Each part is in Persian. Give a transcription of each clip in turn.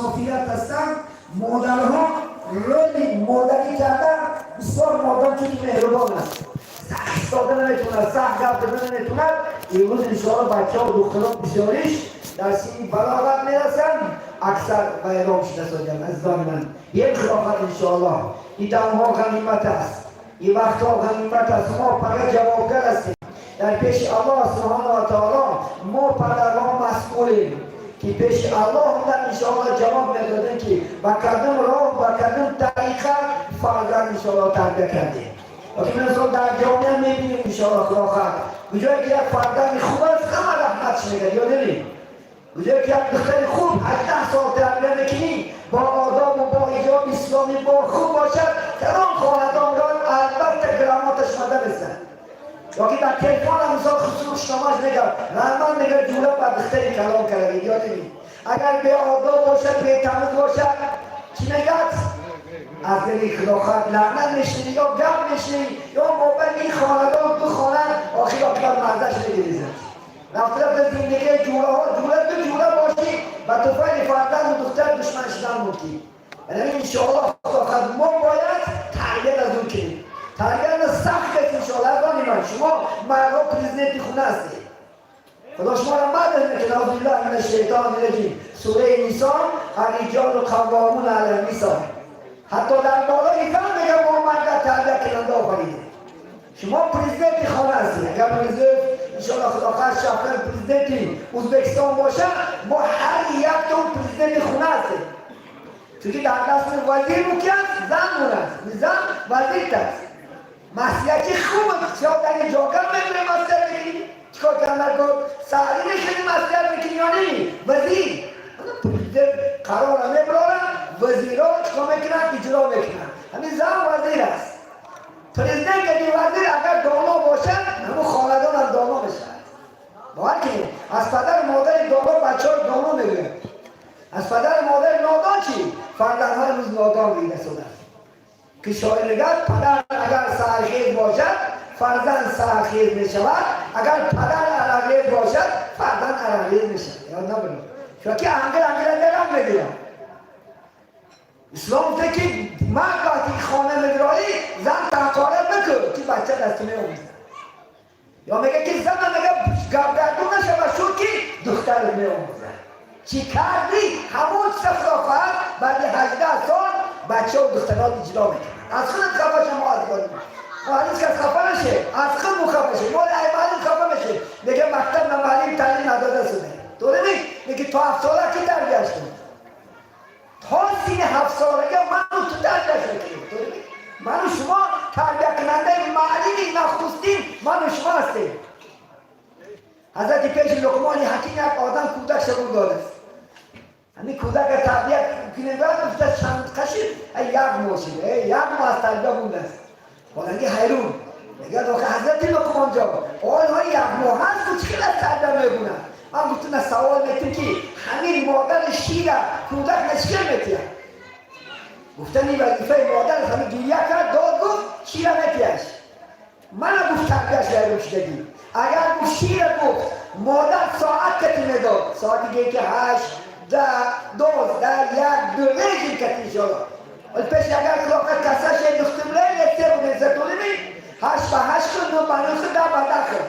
انصافیت هستند. مادرها رول مادری کردن بسیار مادر که مهربان است، سخت ایستاده نمیتونند، سخت گپ زدن نمیتونند. امروز انشاءالله بچه ها و دختران بسیاریش در سن بلاغت میرسند، اکثر به اعلام شده سازند. عزیزان من، یک خلافت انشاءالله این دمها غنیمت است، این وقتها غنیمت است. ما فقط جوابگر هستیم در پیش الله سبحانه و تعالی. ما پدران مسئولیم که پیش الله هم انشاءالله جواب میدادیم که با کدام راه با کدام طریقه فرزند انشاءالله تربیت کردیم. وقتی مثلا در جامعه میبینیم انشاءالله خلاقت کجایی که یک فرزند خوب است همه رحمتش میگه، یا نمیم کجایی که یک دختر خوب 18 سال تربیت میکنی با آداب و با ایجاب اسلامی با خوب باشد، کدام خاندان را البته گراماتش مده میزن. یکی در تلفن هم مثال خصوص شماش میگه رحمان میگه جوره با دختری کلام کرده، یا نمیم اگر به آداب باشد به تمیز باشد چی میگه؟ از دلی خلاقت لعنت میشنی یا گپ میشنی یا موبایل این خاندان تو خانه آخر اکبر مردش میگیریزن. رفته به زندگی جوره ها جوره تو جوره باشی و تو فایل فرزند و دختر دشمن شدن ممکن. یعنی انشاءالله خلاقت ما باید تربیت از اون کنیم. تربیت سخت است انشاءالله. از من شما مردا پریزیدنت خونه هستی، خدا شما را مدد میکنه. اعوذ بالله من الشیطان الرجیم. سوره نیسان الرجال قوامون علی النساء. حتی در بالای زن میگه ما مرد تربیت کننده آفریده. شما پریزیدنت خانه هستی. اگر پریزیدنت انشاءالله خدا خواست شفقت پریزیدنت ازبکستان باشه، ما هر یک تون پریزیدنت خونه هستیم. چونکه در دست وزیر مکیست زن مونست، زن وزیر است. مسیحی خوب شما در این جاگر میبره مسیحی میکنی چیکار کردن گفت سعی میکنی مسیحی میکنی یا نمی وزیر پریزیدنت قرار میبرارن، وزیران چیکار میکنن اجرا میکنن. همین زن وزیر است. پریزیدنت که وزیر اگر دانا باشد همون خاندان هم دانا میشن. باور کنید از پدر مادر دانا بچه ها دانا میگوید، از پدر مادر نادان چی؟ فرزندهای روز نادان بیده شده. که شاعر میگه پدر اگر سرخیز باشد فرزند سرخیز میشود، اگر پدر عرقیز باشد فرزند عرقیز میشود. یاد نبرید چونکه انگل درم میگیرم. اسلام میگه که مرد وقتی خانه میگرایی زن تحقارت نکن که بچه دستونه اومده. یا میگه که زن میگه گردون نشه شد که دختر میومده. چی کردی؟ همون سفرافت بعد 18 سال بچه و دخترات اجرا میکنن. از خودت خفه شما از کنیم. معلوم که خفه نشه، از خود مخفه شه. مال معلوم خفه نشه. میگه مکتب نمالیم تعلیم نداده شده. تو میگه تو 7 ساله که تربیت شد. تا سین 7 سالگی منو تو تربیت میکنیم. منو شما تربیت کننده معلمی نخستین منو شما هستیم. حضرت پیش لقمان حکیم یک آدم کودک شبون داده است. همین کودک تربیت کنه بعد گفته چند قشر یک موشیده یک ماه از تربیت بونده است. بلنگی حیرون میگه که حضرت لقمان جا آنها یک ماه هست که چقدر تربیت میبونن. من گفتم سوال میتونم که همین مادر شیر کودک نشکر میتیم. گفتن این وظیفه مادر است. همین گریه کرد داد گفت شیر میتیش. من گفت تربیتش دارم شدگی. اگر گفت شیر گفت مادر ساعت کتی میداد، ساعتی دیگه که 8 10 12 1 2 ریجی کتی شد. ولی پیش اگر خلاقت کسا شد دختمله لیسته رو نیزتونی می 8 به 8 کن 9 به 9 کن 10 به 10 کن.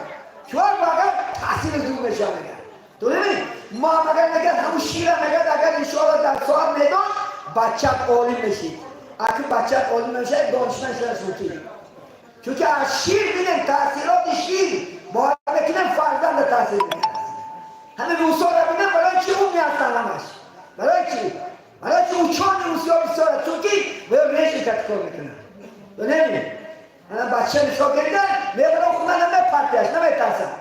چوار بگر تحصیل زور میشه میگن. تو نمی ما مگر نگه همون شیر نگه اگر انشاءالله در ساعت میداد بچت عالی میشید. اگر بچت عالی میشه دانشمند شدش مطیری. چونکه از شیر بینیم تاثیرات شیر باید بکنیم فرزند تاثیر میکنه. همه روسا را بینیم برای چی اون میاستن همش؟ برای چی؟ برای چی اون چان روسیا بسیاره؟ چونکه باید ریشی کتکار میکنن. تو نمیم انا بچه نشا گردن میبرم خونه نمیپرتیش نمیترسن.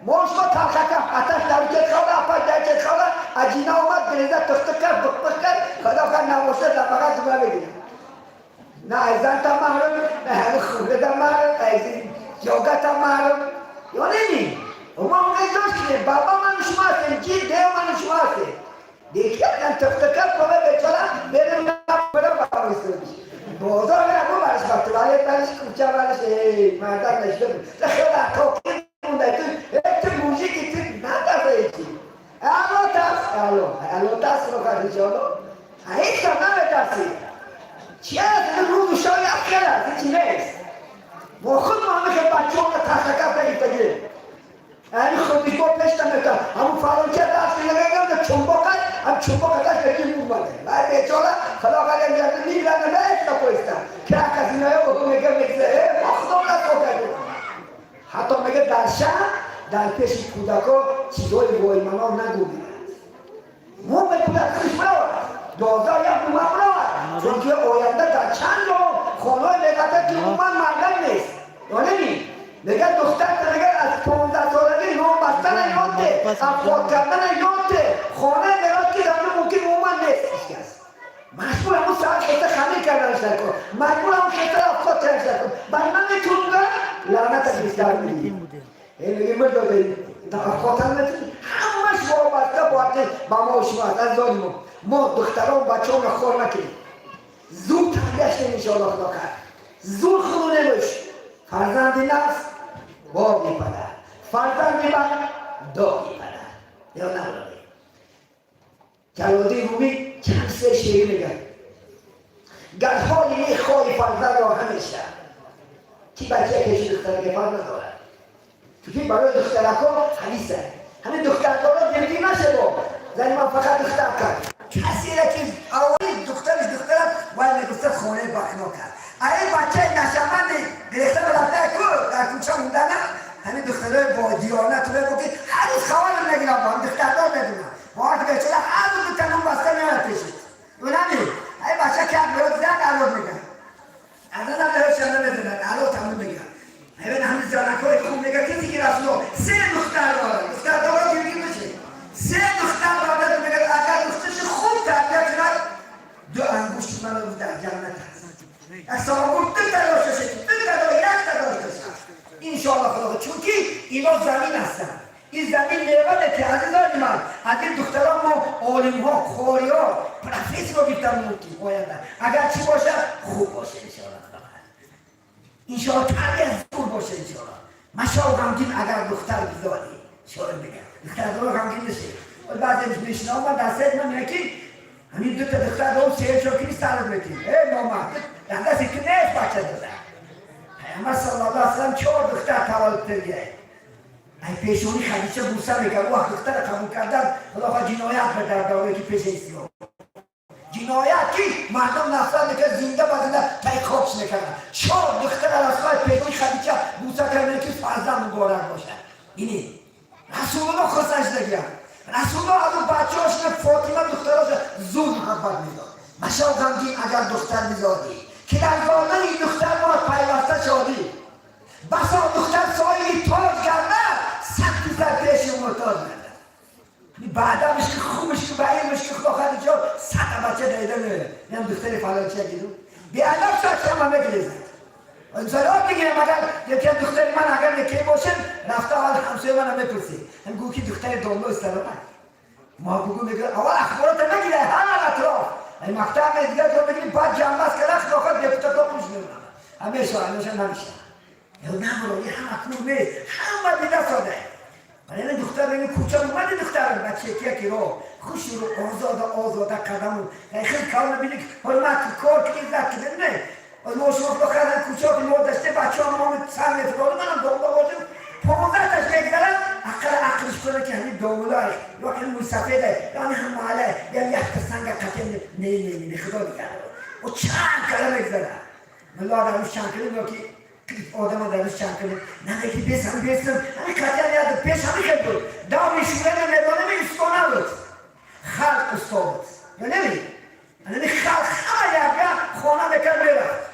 ما شما تلخکه اتش دروکت خواه اپش درکت خواه اجینه آمد بریزه تخت کرد بخبخ کرد خدا خواهد نماشه در بغت زمه بگیرم. نه ایزن تا محرم، نه همه خوبه تا محرم، نه ایزن یوگا تا محرم. یا نمی؟ اما اونگه داشت کنیم، بابا من شما هستیم، جی دیو من شما هستیم. دیگه من تفتکر کنه بچلا بریم نبرم بابا ایستونیش. بازار نبو برش بخت، ولی برش کچه برش مردم نشده بود. خیلی اکاکی مونده تو، تو موزیکی تو نداره ایچی. الو تاس رو خواهد جالو. هیچ کم نمیترسی چی هست؟ روز شای افکر هست چی نیست ما خود ما همه که بچه ها تحقیقات نگیتگی یعنی خودی با پشت نمیتر همون فرانچه درست میگم چنباقت هم چنباقتش بگیم اومده باید بیچاره خدا قلیم گرده میگرده نه پویستن که کسی نه او میگه میگه مخدوم نکن حتی میگه در شهر در پیش کودکا چیزای وایمانا نگوید ما به کودکش برود دوزار یا بوما برود چون که آینده در چند خانه میگه که بوما مردم نیست یعنی میگه دختر میگه از 15 سالگی نام بستن یاده افراد کردن یاده خانه میگه که در ممکن بوما نیست مجبور همون ساعت خیلی خمیر کردنش نکن مجبور همون خیلی افراد کردنش نکن برای من میتونم لعنت بیشتر میگیم میگه مرداده افراد هم نتونیم همش وابسته باید با ما و شما از داریم ما دختران و بچه ها خور نکنیم زود تنگش نمیشه الله خدا کرد زود خودو نمیش فرزندی نفس با میپدر فرزندی من دا میپدر یا نبراده جلالدین رومی چند سه شعری میگن گر حالی میخواهی فرزند را همیشه کی بچه کشی دختر که فرزند دارد تو که برای دخترکا حدیثه همین دخترکا دیگه نشه با زنی من فقط دختر کرد کسی را که اولی دخترش باید نگستر خونه بخنا کرد این بچه نشمندی گرفته به رفته که در کوچه موندنه همین دخترهای با دیانت رو بگو که هر روز خوانم نگیرم با هم دختردار بدونم باید بچه هر روز تنون بسته میاد پیشید اونمی این بچه که بیاد زن الان میگن از اون هم داره شنه بزنن الان تمون میگن همین همین زنکای خوب میگه کسی که رسولو سه دختر داره دختر داره دیگه میشه سه دختر داره میگه اگر دخترش خوب تربیت کنه دو انگشت من رو در جنت هست اصلا دو تلاششه دو یک تلاششه انشاءالله خدا چون که اینا زمین هستن این زمین میوه که عزیزان من از این دختران ما عالم ها خواری ها پرافیس رو بیتر ممکن آینده اگر چی باشه خوب باشه انشاءالله خدا انشاءالله تربیت خوب باشه انشاءالله مشاو غمگین اگر دختر بزادی شاید بگم دختر دارو غمگین نشه و بعد میشنه من دسته من میگه که همین دو تا دختر دارو سیر شوکی سرد بکنی ای نامرد در دستی که نیست بچه داره پیامبر صلی الله علیه و سلم 4 دختر تولد کرده ای پیشونی خدیجه بوسه میگه وقت دختر قبول کردن خدا جنایت به در دوره که پیش اسلام جنایت که مردم نفرت میکرد زنده بزنده تای خوابش میکردن 4 دختر رسول پیشونی خدیجه بوسه کرده که فرزند مبارک باشه اینی رسول الله خواستش نگیرن رسول الله از اون بچه هاش فاطمه دختراش زود محبت میداد مشاو غمگین اگر دختر میزادی که در زمان این دختر باید پیوسته شادی بسا دختر سایلی تاج کرده 100% پیش مرتاج نده بعدا مشکل خوب مشکل بعید مشکل خدا خدیجه 100 بچه دیده میره میام دختر فلانچه گیرو بیادب ساکتم همه گریزد انسان میگیرم اگر یکی دختر من اگر یکی باشم رفته حال همسوی من هم بپرسی هم گو که دختر داملو استرانه ما بگو میگه اول اخبارات نگیره همه اطراف این مقطع دیگر تو بگیم بعد جنبه است که رخت داخل دیپوتات ها پوش میرونم همیشه نمیشه یا نبرو یه هم اکنون نیست همه بیده ساده برای این دختر بگیم کوچه اومدی دختر بچه یکی رو خوش رو آزاده قدم خیلی کار نبینی که حرمت کار که این زد که نه از ما شما بخیرن کوچه که ما داشته بچه ها ما سر میتراره منم داملا باشم 15 تاش بگذارم عقلش کنه که همین داملایش یا که موی سفیده یا هم محله یا یک سنگ قطعه نه خدا دیگر و چند کلمه بگذاره ملا در روش چند کلمه یا که آدم ها در روش چند کلمه نه که بیستم همین قطعه یاد پیش همین خیلی بود دامی شوره میدانه می استانه بود خلق استاد یا نمی یعنی خلق همه یک خانه بکر میرفت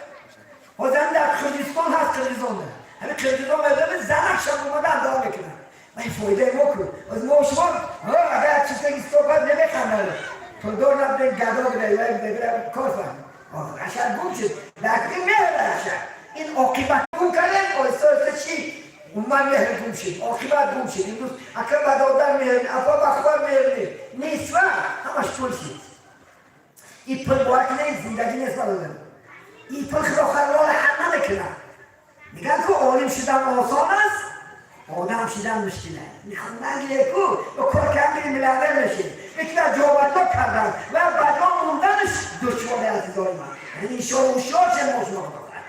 و زن در کردستان هست کردستان ده همین کردستان میدانه زنک شب اومده اندها میکنن من فایده ما کن از ما شما اگر چیزی صحبت نمیخنده تو دور نبده گدا بده یا بگیره کار فهم اشار گم شد لکن میره اشار این عاقبت گم کردن آیستا چی؟ اونم یه گم شد عاقبت گم شد امروز اکر بدادر میرنی افا بخبر میرنی نیست و همش پول شد این پول باید نیست زندگی نیست بلدن این پول خلاخرال حق نمیکنن میگن که عالم شدن آسان است آدم شدن مشکله میخوندن گیره کو و کار کم گیری ملغه میشه میکنه جوابت کردن و بدان موندن عزیزای من. یعنی شروع چه موضوع بکنم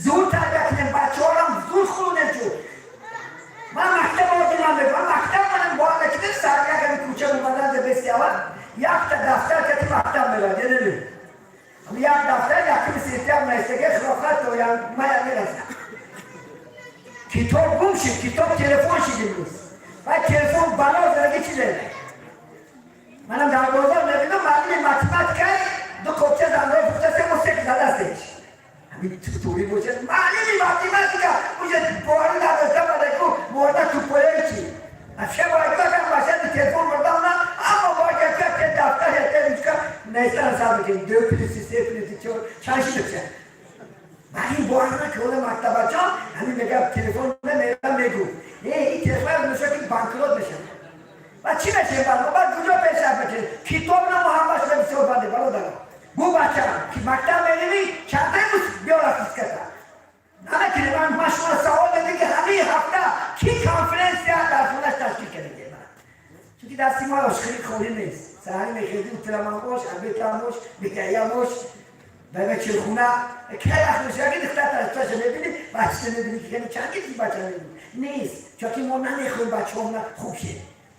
زود تربیت کنیم بچه هارم زود خونه جو. من مکتب آدیدم بگم من مکتب منم باید نکردم سر یکم کوچه اومدن ده بستی اول یک تا دفتر کتی مکتب میرد یه یک دفتر یکی سیستم نستگه خرافت و من میرسم کتاب گم شد کتاب تلفن شد امروز و تلفن بلا زرگی چی زده منم در بازار نبیدم معلم متمتیک دو کپچه زنده فکتا سه موسیقی زده استش همین توری بوشه معلم متمتیک بوشه بواری نداشته بده که مورده تو پویه چی افشه باید کنم باشد تلفن مردم نه اما باید که دفتر یه تلفن نیستن حساب بکنیم دو پلیسی سه پلیسی چانشی بچه ولی باید که اون مکتبه جان همین میگم تلفن میرم میگو این تلفن میشه که بانکرات بشه و چی بشه بعد کجا پیش بشه کتاب نه محمد شده بسیار بنده برادر بو بچه که مکتب میرمی چند روز بیار افیس کرده نه که من شما سوال بده که همین هفته کی کانفرنس در خونش تشکیل کرده چون دستی ما راش خیلی خوری نیست سهری میخیدیم تلمانگوش البیتلموش بیتایموش به چرخونه که اخوش اگه دختر تشتاش ببینید بچه نبینید که چندی که بچه نبینید نیست چون که ما نمیخویم بچه همون خوب شه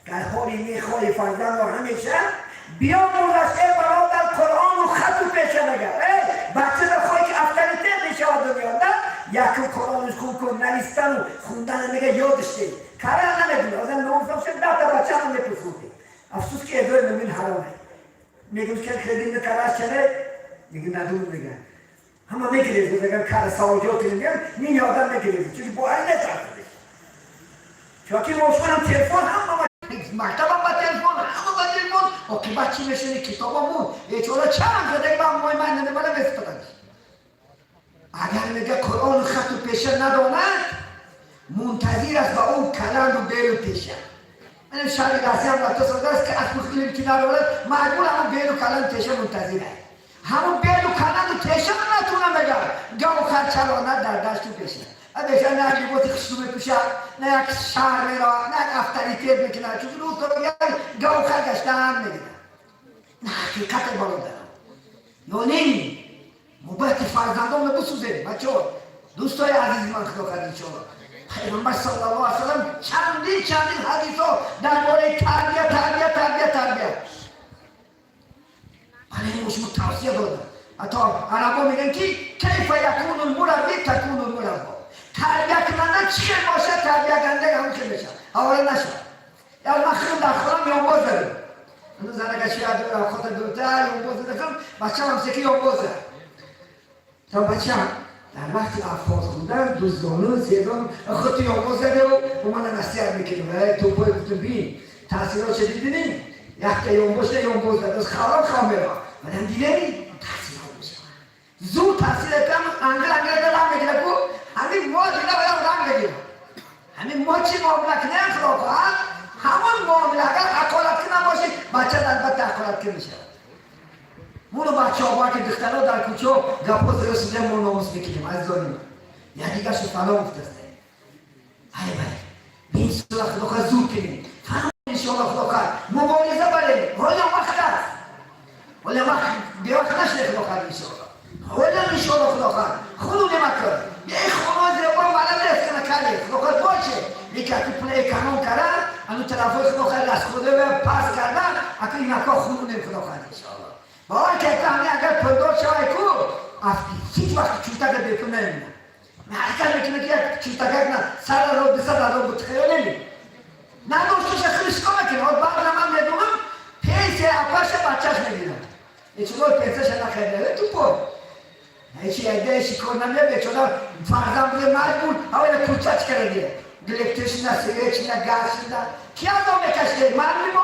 گرهاری میخوای فرزند و همیشه بیا مرزش برادر قرآن و خط و پیشه نگر بچه بخوای که افتریته میشه و دنیا نه یکی قرآنش خون کن نویستن و خوندن میگه یادش دید کاره نمیدونه آزم نوزم شد ده تا بچه هم میپرسونده افسوس که ادوی نمین حرامه میگم که خیلی نکراش چنه میگه ندون میگن همه میگریزه میگن کار سواجات میگن نیم یادم میگریزه چون باید نترده چون که موشونم تلفن هم مکتبم با تلفن همه با تلفن و که بچی میشنی کتابمون یه چورا چند زده که من من نمیدونم استفاده اگر میگه قرآن خط و پیشه نداند منتظر است با اون کلند و بیل و پیشه من شهر دستی هم وقتا ساده است که از مخیلی که ندارد معلوم همون بیل و کلند پیشه منتظر است همون بیل و کلند و پیشه من نتونم بگم گاو خر چلانت در دشت و پیشه ادهشه نه لیبوتی خشتو بپوشه نه یک شهر میرا نه یک افتری تیر بکنه چون روز تو بگم گاو خر گشته هم میگیدن نه حقیقت بالا دارم یعنی موبایت فرزندان رو بسوزه بچه ها دوستای عزیز من خدا کردید شما پیغمبر صلی الله علیه وسلم چندین حدیث ها درباره تربیت برای شما توصیه دادن حتی عربا میگن که کیف یکون المربی تکون المربا تربیت کننده چی باشه تربیت کننده همون که بشه اولا نشه یا من خیلی در خودم یونباز داریم اونو زنگه شاید خود دورتر یونباز دارم بچه هم سکی یونباز دارم تا بچه هم در وقت افاظ خوندن دوزدانو سیدان خودی یونباز داره و من نصیحت میکنیم تو پای گفتم بین تاثیرات چه دیدینیم یک تا یونباز داره از خراب خامرا من دیگه تاثیرات میشه زود تاثیر کم انگل دارم میگیره کو همین ما دیگه باید رنگ بگیرم همین ما چی معامله کنیم خلاقا همون معامله اگر اقالت کنم باشید بچه البته اقالت که میشه مونو بچه ها باید که دخترها در کوچه گپوز رسیده ما ناموس میکنیم از داریم یا دیگه شو فلا افتسته های باید به این صورت خلاقا زود کنیم فهم انشاءالله خلاقا مبارزه بریم حالا وقت هست ولی وقت به وقت نشده خلاقا انشاءالله ولی انشاءالله خلاقا خودو نمکر یه خونه زیبا معلم نیست که نکرده خلاقا باشه یکی اکی پلی کانون کردن انو طرفای خلاقا لست خوده و پاس کردن اکی این اکا خودو نم خلاقا انشاءالله باید که کمی اگر پندار شوی کو هیچ وقت چوتک بیتون نمیدن حرکت میکنه که یک چوتک نه سر رو بسر رو بتخیل نمید نه دوستوش خریشکا میکنه و بعد من میدونم پیسه اپاش بچهش میگیرم یه چطور پیسهش نخیده تو پای هیچی ایده شکر نمیده چون فرزم بوده مجبور اولا کوچک کرده گلکتش نه سیگرچ نه گاز نه کی از آن میکشده معلومه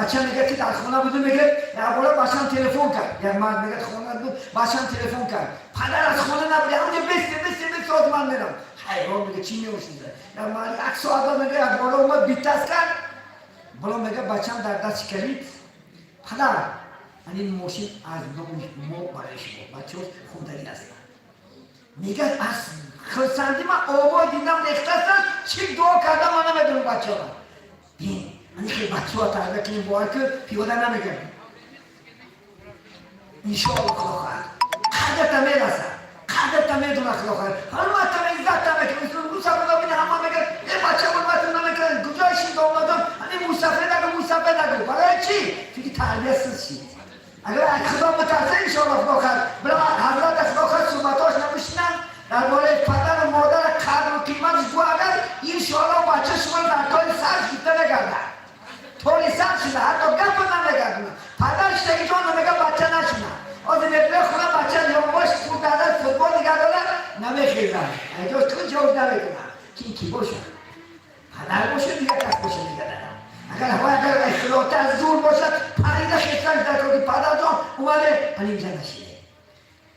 بچه میگه که در خونه بوده میگه اولا بچه‌م تلفن کرد یک مرد میگه خونه بود بچه‌م تلفن کرد پدر از خونه نبوده همونجا بسته ساعت من میرم حیوان میگه چی میوشیده یا من یک ساعت میگه یک بالا اومد بیتست کرد بالا میگه بچه‌م در دست کلید پدر این ماشین از ما برای شما بچه ها خوندنی هستن میگه از خلصندی من آبای دیدم نکته هستن چی دعا کردم من نمیدونم بچه ها این خیلی بچه ها تربیت کنیم باید که پیاده نمیگن انشاءالله خواهد قدرت میرسه قدرت میدونه خواهد حرمت عزت میکنه موسی خدا بین همه میگه یه بچه حرمت نمیکنه کجایشی دولادان همین موسفه نگو برای چی؟ چونکه تربیت چی؟ اگر خدا مترسه انشاءالله خواهد برای حضرت خواهد صحبتاش نمیشنن درباره پدر و مادر قدر و قیمتش گو اگر انشاءالله بچه شما در کار سرش بیته نگرده طوری سر شده حتی گپ نمیگردونه پدرش تا اینجا نمیگه بچه نشونه آدم میگه خونه بچه نیامباش تو دادن فوتبال نگه دارن نمیخیزن اینجا تو جوز نمیکنن کی باشه پدر باشه دیگه کس باشه نگه دارن اگر اخلاط از زور باشد پریده خیستن در که پدر جان اومده اینجا نشیده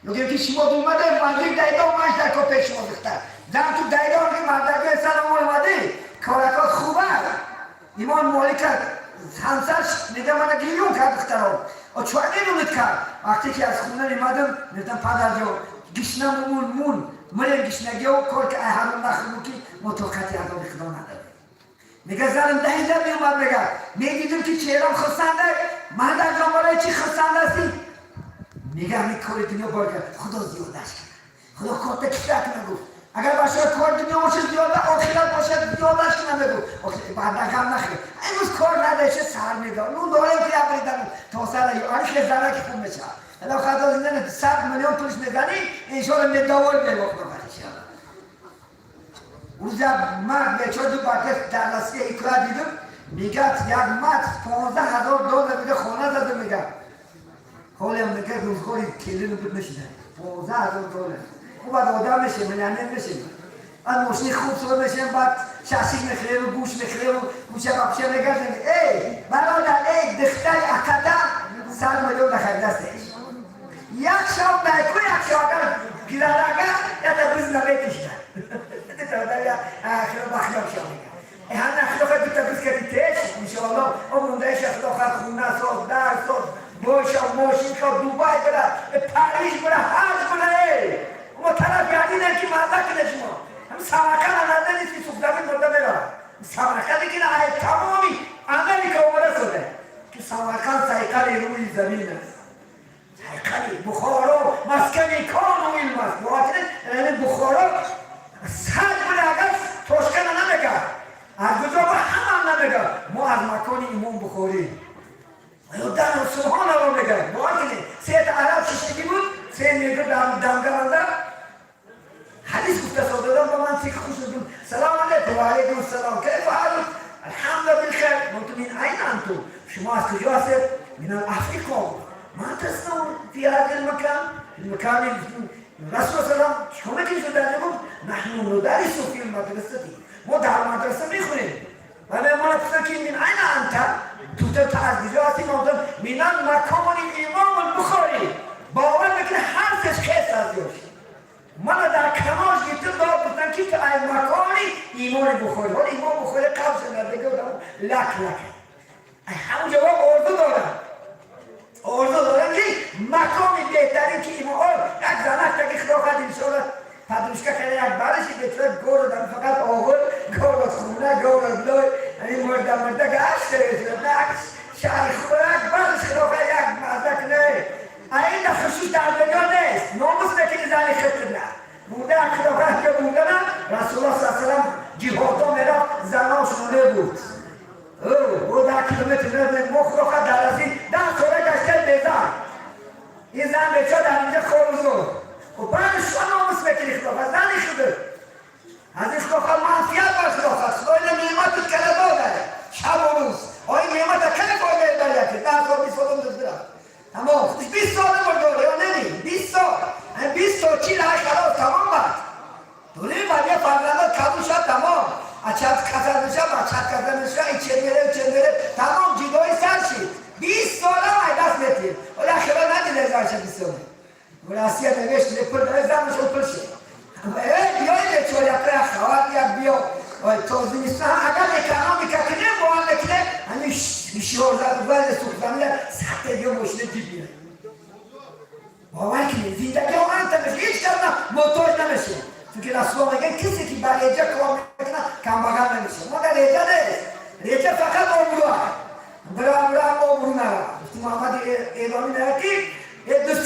میگه که شما اومده وزیر دایده اومدش در که پیش شما بختر زن تو دایده که مردگه سلام اومده کارکات خوبه ایمان مالکت همسرش میگه من گیرون کرد اخترام و چوه نمیدونید کرد وقتی که از خونه نیمدم میگم پدر جو گشنم مون مریم گشنگی و کار که همون نخونو که مطاقتی عذاب خدا نداره میگه زنم دهیده میومد میگه میدیدم که چهرم خستنده مادر جان برای چی خستنده هستی میگه همین کار دنیا باید خدا زیادش کرد خدا کارت کشتک نگفت اگر باشه کار دنیا باشه زیاده آخرت باشه زیادش نمیگو بعد نگم نخیر امروز کار نداشته سر میدار نون داریم که یبریدن تا سر آنی که زنه که خوب میشه الا خدا زنده 100 میلیون پولش میزنی انشاءالله میدوار میگو بخور انشاءالله روزا من بیچاره دو بکر در دستی اکرا دیدم میگه یک مات $15,000 میگه خونه زده میگه حالا میگه روزگاری کلی رو بود نشیده $15,000 خوب آدم میشه ملیونر میشه بعد ماشین خوب سوار میشه بعد شاسی میخره و گوش میخره و گوشه بابشه میگه ای برادر ای دختر اکتا 100 میلیون بخیر دستش یک شب بیکو یک شب اگر گیرارگه یا تا بز نمیتش کرد تا یا اخلاق بخیاب شد میگه هم اخلاق دیتا بز کردیتش انشاءالله اون موندهش اخلاق خونه ساز در ساز باشا ماشین که دوبای بره پاریس بره حج بره ما طرف یادی نه که مازه کنه شما هم سامکان آنده نیستی سوکدامی مرده میره سامکان دیگه نه تمامی امریکا اومده شده که سامکان سایقل روی زمین است سایقل بخارا مسکن کان و علم است بخاطر بخارا سرد بوده اگر توشکن نمیگه از کجا با هم نمیگه ما از مکان امام بخاری در سبحان الله میگه باید سید عرب ششگی بود سید میگه دمگرانده حدیث گفته صدادم با من سیخ خوش شدون سلام علیکم و علیکم السلام کیف حالت الحمد بالخیر قلت من این انتو شما از کجا هستید من افریقا ما تسنون في هذا المكان الرسول صلى الله عليه وسلم شما که شده نگفت نحن ندرس في المدرسه ما در مدرسه میخونیم ولی ما تسنکی من این انت تو تعذیرات موضوع من المكان الامام البخاری باور میکنه هر سش خیست از دیوش من در کنارش گیتم دار بودن که این مکانی امام بخاری ولی امام بخاری قبل شده دیگه لک همون جواب ارزو دارن که مکانی بهترین که امام یک زنک تکی خدا خواهد انشاءالله پدروشکه خیلی یک برشی بهتره گور دارن فقط آغل گور خونه گور لای این مرده که اشتره شهر خورک برش خدا خواهد یک مزدک نه این خصوص در دنیا نیست ناموس نکنی زنی خطر نه بوده اکرافت که بوده نه رسول الله صلی اللہ علیہ وسلم جهادا میره زناش مونه بود او 10 کیلومتر میره مخلوقات در ازی 10 ساله گشته بیزن این زن بچه در اینجا خورزو و بعدش شما ناموس نکنی خلافت زنی شده از این خلافت منفیت بر خلافت خدای نعمت کله داده شب و روز آئی نعمت کله فایده داره که 10 سال 20 سال داره اما 20 سال مرداره یا نمی 20 سال 20 سال چی لحش خلاص تمام بد دوری باید یه فرزندات کبول شد تمام اچت کسر میشه بچت کسر میشه این چه میره تمام جدای سر شید 20 سال هم ای دست میتیم ولی اخیرا ندیده ازش 20 سال مراسیه نوشت لیپر داره زمش اوپر شد بیایی بچه یک ره خواد یک بیا توضیح نیستم اگر اکنامی که کنیم با هم نکنه همین شیار زد و سوخ زمینه سخته دیو مشنه جیب بیره باور کنید زندگی هم انتمش هیچ کردن محتاج نمیشه چون که رسول میگه کسی که بر ایجا کار میکنه کم بغل نمیشه ما در ایجا نیست ایجا فقط آمرو هم برای آمرو نرم محمد ایرانی نره که یه دوست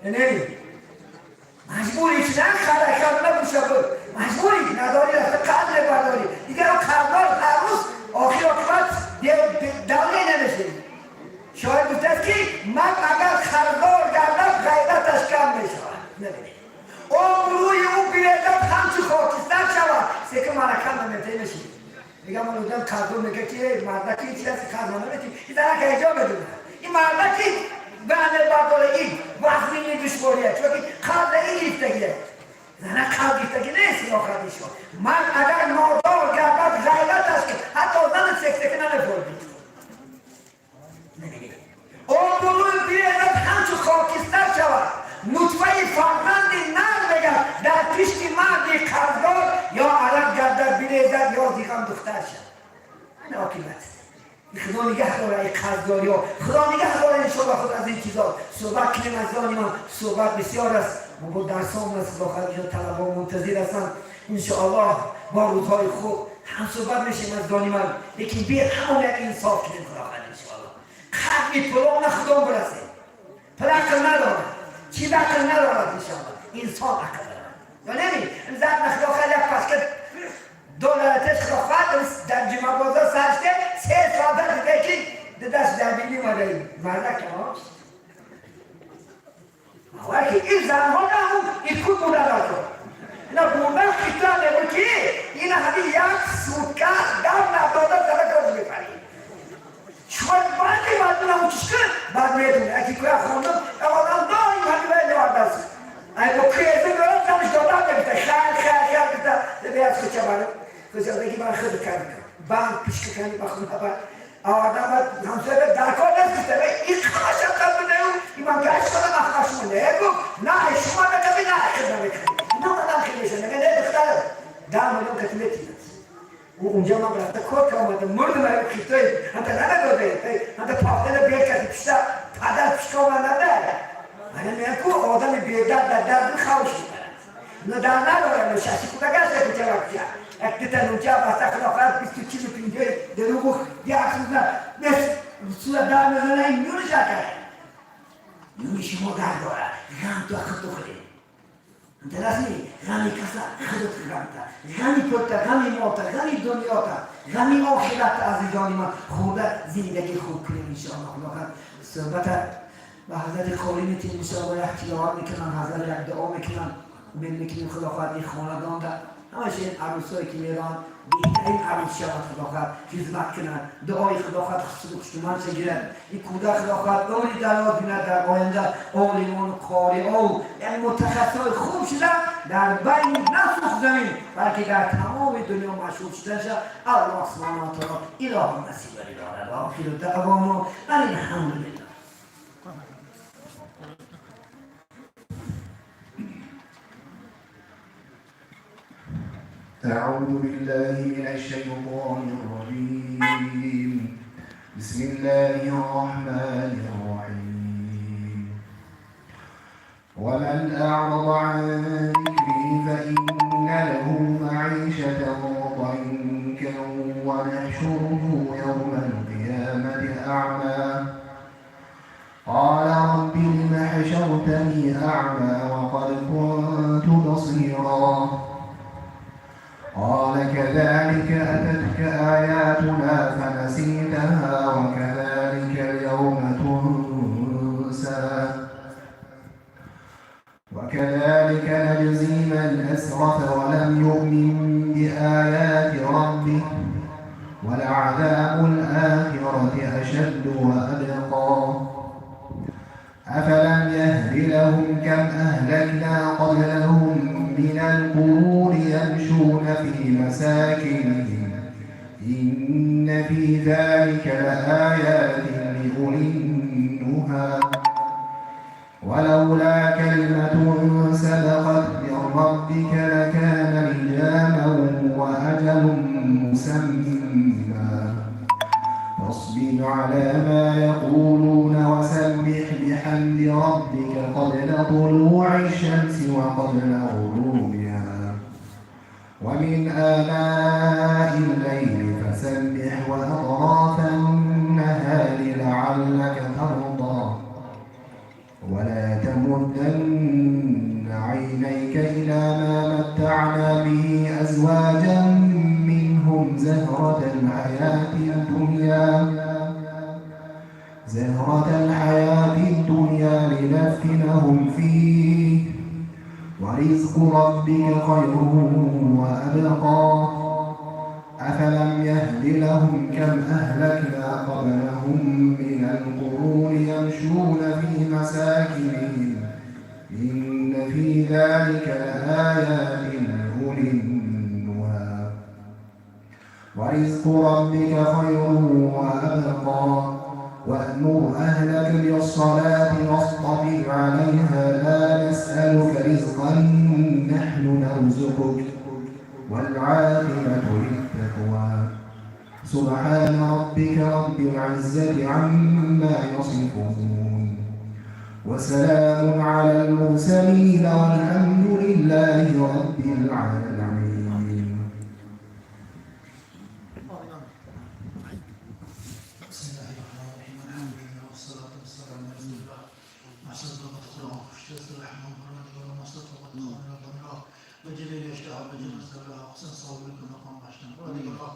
یعنی مجبوری چه خرکت نبوشه بود مجبوری نداری رفته قرض برداری دیگه قرضدار هر روز آخر آقابت دوله نمیشه شاید گفته است که من اگر قرضدار گردم غیرتش کم میشود نبینید روی او بیردم همچون خاکستر شود سکه مرکم نمیته نشید میگم من اونجا قرضدار میگه که مردکی چی هست قرض نمیتی این داره که ایجا بدونه این مردکی به عمل بردار این وزنی دشواریه چون که قرض این گرفتگیه نه قرض گرفتگی نیست یا خودشو من اگر نادار گردم غیرتش که حتی زن سکه نمیفردید روی بیردم همچون خاکستر شود نطفه فرزندی نر بگم در پشت مردی قرضدار یا عرب گردد بریزد یا دیگم دختر شد این عاقبت خدا نگه داره این قرضداری ها خدا نگه داره انشاءالله خود از این چیزا صحبت کنیم از دانیمان صحبت بسیار است ما درسام است داخل طلبا منتظر هستن انشاءالله با روزهای خوب هم صحبت میشیم از دانیمان لیکن بیر همون یک انصاف کنیم خدا خواهد انشاءالله خدمی پلان خدا برسه پلکل نداره چیز عقل ندارد انشاءالله انسان عقل دارد یا نمی زد نخدا خیلی یک پسکت دولتش خلافت در جمعه بازار سرشته 3 ساعت دیگه که دست در بیلی مده مردک هاش ولی این زنها نمون این کود بودن را اینا بودن خیطان نبود که این همین یک سودکر دم نفتادن سرک را بفرید شوید بندی مردون همون چیز کرد بعد میدونه اکی که خوندم اوادم دایی مردی باید نوارد است این با کریزه برد زمش دادم نمیده خیل بیده بیاد خوچه برد خوچه بگی من خود کردم بند پیش کنی بخون نبرد آدم همسه درکار نسکسته این خماشم کن بده این من گشت کنم اخماش مونده گفت نه شما نکبی نه خود نمیکنی نه من خیلیشه نگه نه دختره 10 میلیون کتیمه تیمت اونجا من رفته کار که آمده مردم های خیطوی انتا نداده انتا پافتن بیر کسی پیشتا پدر پیشتا آمده نداره من میگم که آدم بیردر در درد خوش میبرد نه در نداره نه شاشی کتا گشته کجا وقتیا اکتتن اونجا بسته خلافت 25 دروغ دیگه اکسوزن مثل صورت در میزنه این میونش کرده میونی شما در داره غم تو اخت تو خودی انت رسمی غمی کسا خودت غمتا غمی پرتا غمی موتا غمی دنیاتا غمی آخرت عزیزانی من خودت زندگی خوب کنیم انشاءالله خدا صحبت و حضرت خالی میتیم انشاءالله احتیار میکنن حضرت یک دعا میکنن من میکنیم خدا خواهد این خاندان در همش این عروسایی که میرن بهترین عروس شود خدا خواهد خدمت کنن دعای خدا خواهد خصوص گیرن این کودک خدا خواهد اولی دلال بیند در آینده عالمان قاری او یعنی متخصصای خوب شدن در بین نسوخ زمین بلکه در تمام دنیا مشهور شدن شد الله سبحانه و تعالی اله نصیب دارد آخر دعوانا الحمدلله. أعوذ بالله من الشيطان الرجيم بسم الله الرحمن الرحيم ومن أعرض عن ذكري فإن له معيشة ضنكا ونحشره يوم القيامة أعمى قال رب لم حشرتني أعمى وقد كنت بصيرا قال كذلك أتتك آياتنا فنسيتها وكذلك اليوم تنسى وكذلك نجزي من أسرف ولم يؤمن بآيات ربه ولعذاب الآخرة أشد وأبقى أفلم يهد لهم كم أهلكنا قبلهم من القرون يمشون في مساكنهم إن في ذلك لآيات لأولي النهى ولولا كلمة سبقت من ربك لكان لجاما وأجل مسمى فاصبر على ما يقولون وسبح بحمد ربك قبل طلوع الشمس وقبل غروبها ومن آلاء الليل فسبح وأطراف النهار لعلك ترضى ولا تمد تمدن عينيك إلى ما متعنا به أزواجا منهم زهرة الحياة الدنيا لنفتنهم فيه ورزق ربك خير وأبقى أفلم يهد لهم كم أهلكنا قبلهم من القرون يمشون في مساكنهم إن في ذلك لآيات لأولي النهى ورزق ربك خير وأبقى وأمر أهلك بالصلاة واصطبر عليها لا نسألك رزقا نحن نرزقك والعاقبة للتقوى سبحان ربك رب العزة عما يصفون وسلام على المرسلين والحمد لله رب العالمين. بسم الله الرحمن الرحيم الحمد لله والصلاة والسلام على رسول الله أحسن ما تقرأ اشترط الرحمن الرحيم ولما استطاع الله ربنا وجلل يشتاء وجل نسأله أحسن صواب لكم مقام عشنا ورضي الله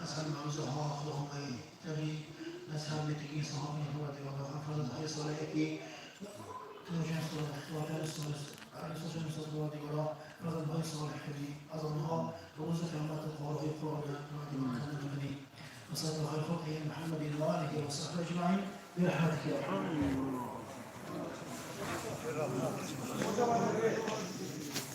أسأل معوزها أخذهم أي تبي نسأل لتقي صحابه ورضي الله أفضل أي صلاحك توجه صلاح وترسل على سجن صدر ورضي الله رضي الله صالح لي أظنها ووزف عما تقوله القرآن ورضي الله خلنا وصلى الله على خلقه محمد وآله وصحبه أجمعين برحمتك يا رب.